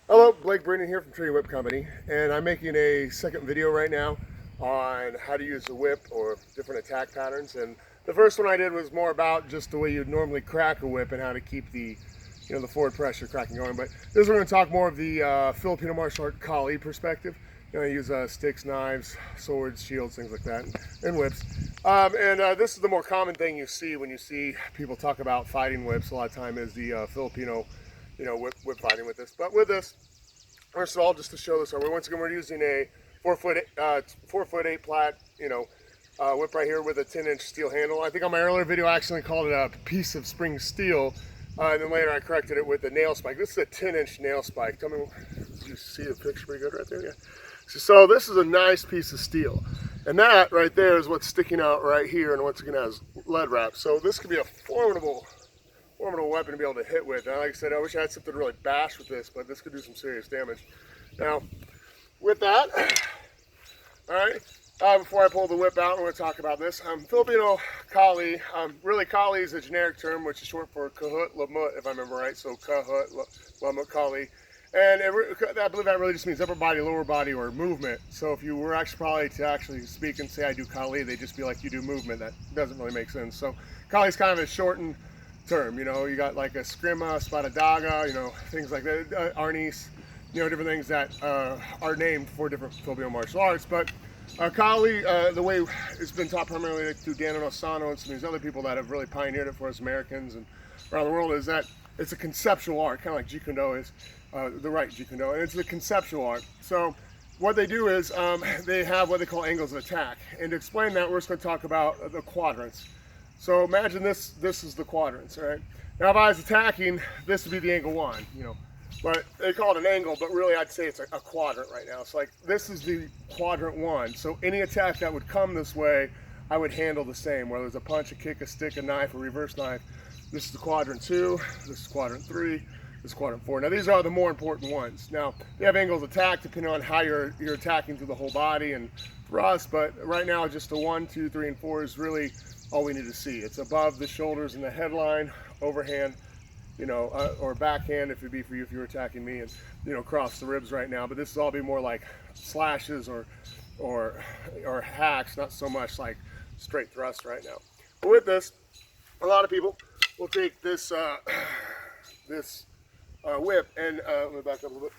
Hello, Blake Bruning here from Trinity Whip Company, and I'm making a second video right now on how to use the whip or different attack patterns. And the first one I did was more about just the way you'd normally crack a whip and how to keep the forward pressure cracking going. But this we're going to talk more of the Filipino martial art Kali perspective. I use sticks, knives, swords, shields, things like that, and whips. This is the more common thing you see when you see people talk about fighting whips. A lot of time is the Filipino whip fighting with this. But with this, first of all, just to show this, once again, we're using a 4'8" plat, whip right here with a 10-inch steel handle. I think on my earlier video, I actually called it a piece of spring steel, and then later I corrected it with a nail spike. This is a 10-inch nail spike. Tell me, you see the picture pretty good right there? Yeah. So this is a nice piece of steel, and that right there is what's sticking out right here, and once again has lead wrap. So this could be a formidable weapon to be able to hit with. Now, like I said, I wish I had something to really bash with this, but this could do some serious damage. Now, with that, all right, before I pull the whip out, we're going to talk about this. Filipino Kali, really Kali is a generic term, which is short for Kahut Lamut, if I remember right. So Kahut Lamut Kali. And I believe that really just means upper body, lower body, or movement. So if you were probably to actually speak and say I do Kali, they'd just be like, you do movement. That doesn't really make sense. So Kali is kind of a shortened term. You got like a Skrima, Spadadaga, things like that, Arnis, different things that are named for different Filipino martial arts. But Kali, the way it's been taught primarily through Dan Osano and some of these other people that have really pioneered it for us Americans and around the world, is that it's a conceptual art, kind of like Jeet Kune Do is, the right Jeet Kune Do, and it's a conceptual art. So what they do is they have what they call angles of attack. And to explain that, we're just going to talk about the quadrants. So imagine this is the quadrants, right? Now if I was attacking, this would be the angle one, but they call it an angle, but really I'd say it's a quadrant right now. So like this is the quadrant one. So any attack that would come this way, I would handle the same, whether it's a punch, a kick, a stick, a knife, a reverse knife. This is the quadrant two, this is quadrant three, this is quadrant four. Now these are the more important ones. Now they have angles of attack depending on how you're attacking through the whole body and thrust, but right now just the 1, 2, 3, and 4 is really all we need to see. It's above the shoulders and the headline, overhand, or backhand if it'd be for you if you were attacking me, and across the ribs right now. But this is all be more like slashes or hacks, not so much like straight thrust right now. But with this, a lot of people will take this whip and let me back up a little bit.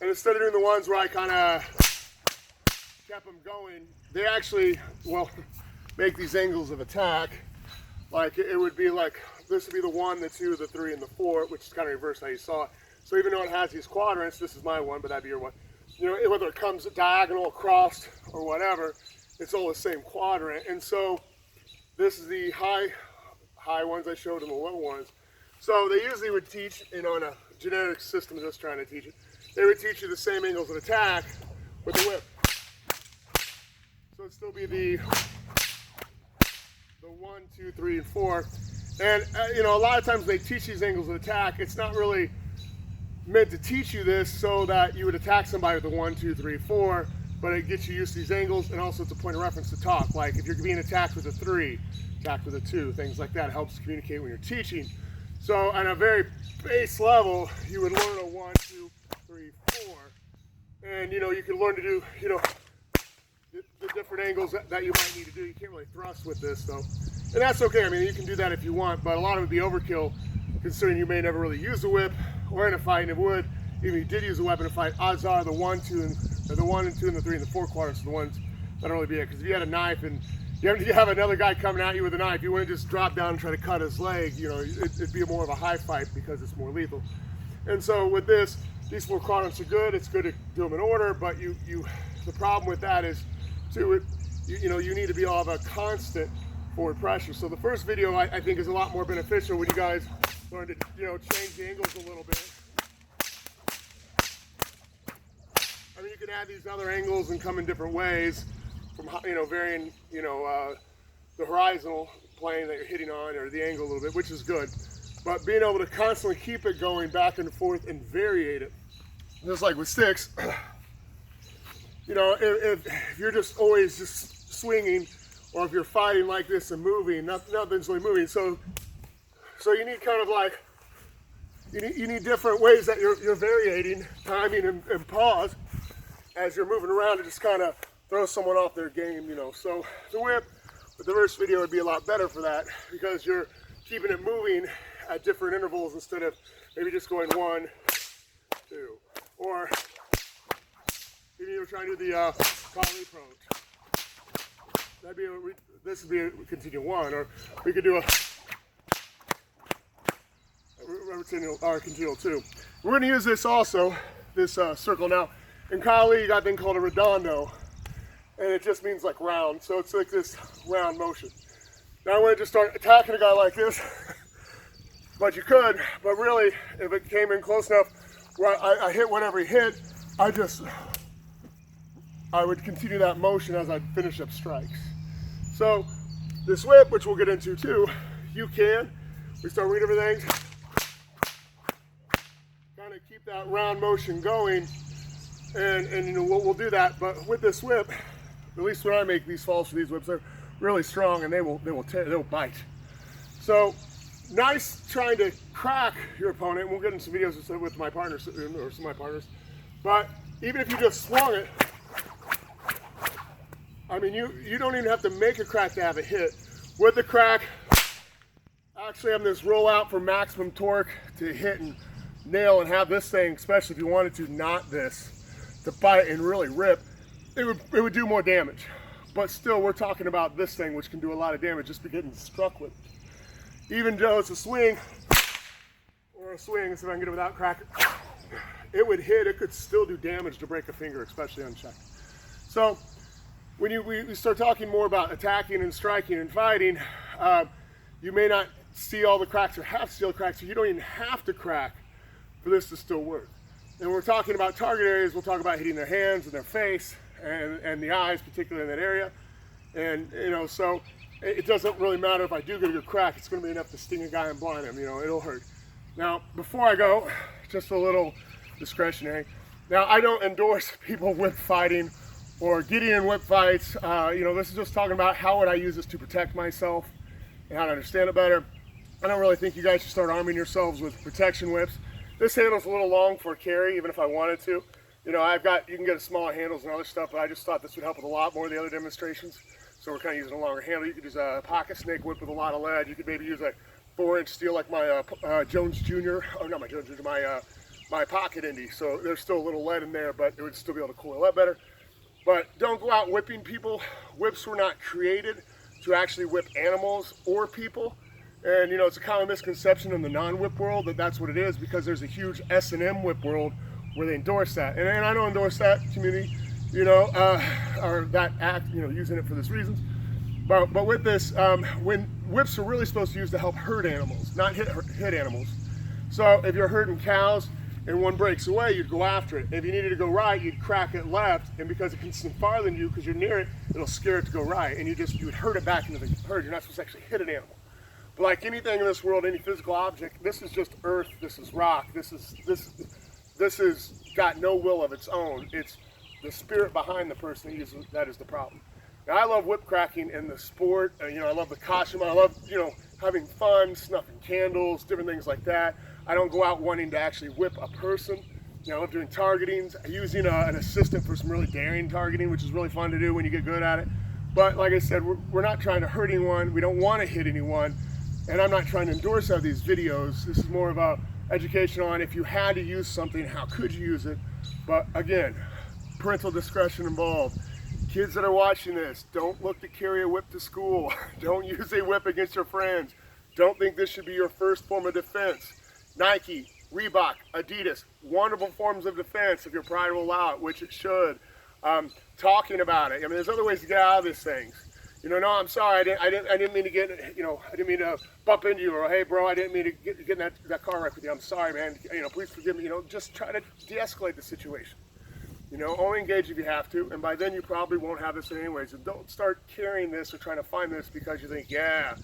And instead of doing the ones where I kind of kept them going, they actually make these angles of attack. Like it would be like, this would be the 1, the 2, the 3, and the 4, which is kind of reverse how you saw it. So even though it has these quadrants, this is my one, but that'd be your one. Whether it comes diagonal, across, or whatever, it's all the same quadrant. And so this is the high ones I showed and the low ones. So they usually would teach, in a genetic system just trying to teach it, they would teach you the same angles of attack with the whip. So it'd still be the 1, 2, 3, and 4. And a lot of times they teach these angles of attack. It's not really meant to teach you this so that you would attack somebody with the 1, 2, 3, 4, but it gets you used to these angles, and also it's a point of reference to talk. Like if you're being attacked with a 3, attacked with a 2, things like that. It helps communicate when you're teaching. So on a very base level, you would learn a 1, 2, 3, 4, and you can learn to do the different angles that you might need to do. You can't really thrust with this though, and that's okay. I mean, you can do that if you want, but a lot of it would be overkill considering you may never really use the whip, or in a fight, and it would, even if you did use a weapon in a fight, odds are the 1, 2, and the 1 and 2 and the 3 and the 4 quadrants are the ones that'll really be it. Because if you had a knife and you have another guy coming at you with a knife, you wouldn't just drop down and try to cut his leg. It'd be more of a high fight because it's more lethal. And so with this, these 4 quadrants are good. It's good to do them in order, but the problem with that is you need to be able to have a constant forward pressure. So the first video I think is a lot more beneficial when you guys learn to change the angles a little bit. I mean, you can add these other angles and come in different ways from varying the horizontal plane that you're hitting on, or the angle a little bit, which is good. But being able to constantly keep it going back and forth and variate it, just like with sticks. If you're just always just swinging, or if you're fighting like this and moving, nothing's really moving. So you need kind of like you need different ways that you're variating timing and pause as you're moving around to just kind of throw someone off their game, you know. So the whip with the reverse video would be a lot better for that because you're keeping it moving at different intervals instead of maybe just going 1, 2, or maybe you're trying to do the Kali approach. This would be a continue 1, or we could do a continual 2. We're going to use this also, this circle. Now, in Kali, you got a thing called a redondo, and it just means like round. So it's like this round motion. Now, I want to just start attacking a guy like this, but you could, but really, if it came in close enough where I hit whatever he hit, I would continue that motion as I'd finish up strikes. So this whip, which we'll get into too, we start reading everything, kind of keep that round motion going, and you know, we'll do that. But with this whip, at least when I make these falls for these whips, they're really strong and they'll bite. So nice trying to crack your opponent. And we'll get into some videos with my partners, or some of my partners. But even if you just swung it, I mean, you don't even have to make a crack to have a hit. With the crack, actually having this roll out for maximum torque to hit and nail and have this thing, especially if you wanted to, not this, to bite and really rip, it would do more damage. But still, we're talking about this thing, which can do a lot of damage just by getting struck with it. Even though it's a swing, or a swing, so if I can get it without crack, it would hit, it could still do damage to break a finger, especially unchecked. So, when we start talking more about attacking and striking and fighting, you may not see all the cracks or have to see all the cracks, so you don't even have to crack for this to still work. And when we're talking about target areas, we'll talk about hitting their hands and their face and the eyes, particularly in that area. And you know, so it doesn't really matter if I do get a good crack, it's going to be enough to sting a guy and blind him, you know, it'll hurt. Now, before I go, just a little discretionary. Now, I don't endorse people whip fighting or getting in whip fights. You know, this is just talking about how would I use this to protect myself and how to understand it better. I don't really think you guys should start arming yourselves with protection whips. This handle's a little long for a carry, even if I wanted to. You know, you can get smaller handles and other stuff, but I just thought this would help with a lot more of the other demonstrations. So we're kind of using a longer handle. You could use a pocket snake whip with a lot of lead. You could maybe use a 4-inch steel like my Jones Jr., oh not my Jones Jr., my pocket Indy. So there's still a little lead in there, but it would still be able to coil up better. But don't go out whipping people. Whips were not created to actually whip animals or people. And you know, it's a common misconception in the non-whip world that that's what it is, because there's a huge S&M whip world where they endorse that. And I don't endorse that community, you know, or that act, you know, using it for this reasons. But with this, when whips are really supposed to use to help herd animals, not hit animals. So if you're herding cows and one breaks away, you'd go after it. If you needed to go right, you'd crack it left, and because it can swim farther than you, because you're near it, it'll scare it to go right, and you would herd it back into the herd. You're not supposed to actually hit an animal. But like anything in this world, any physical object, this is just earth, this is rock, this is got no will of its own. It's the spirit behind the person that uses that is the problem. Now, I love whip cracking in the sport. You know, I love the costume. I love, you know, having fun, snuffing candles, different things like that. I don't go out wanting to actually whip a person. You know, I love doing targetings, using an assistant for some really daring targeting, which is really fun to do when you get good at it. But like I said, we're not trying to hurt anyone. We don't want to hit anyone. And I'm not trying to endorse out these videos. This is more of a education on if you had to use something, how could you use it? But again, parental discretion involved. Kids that are watching this, don't look to carry a whip to school. Don't use a whip against your friends. Don't think this should be your first form of defense. Nike, Reebok, Adidas, wonderful forms of defense if your pride will allow it, which it should. Talking about it. I mean, there's other ways to get out of these things. You know, no, I'm sorry, I didn't mean to get, you know, I didn't mean to bump into you, or hey, bro, I didn't mean to get in that car wreck with you. I'm sorry, man. You know, please forgive me. You know, just try to de-escalate the situation. You know, only engage if you have to, and by then you probably won't have this anyways. And don't start carrying this or trying to find this because you think, yeah,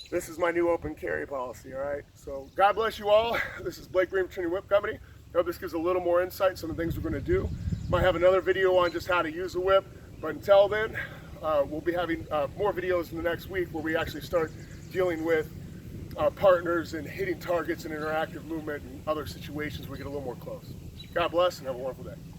this is my new open carry policy, all right? So God bless you all. This is Blake Green from Trinity Whip Company. I hope this gives a little more insight, some of the things we're going to do. Might have another video on just how to use a whip, but until then, we'll be having more videos in the next week where we actually start dealing with partners in hitting targets in interactive movement and other situations we get a little more close. God bless and have a wonderful day.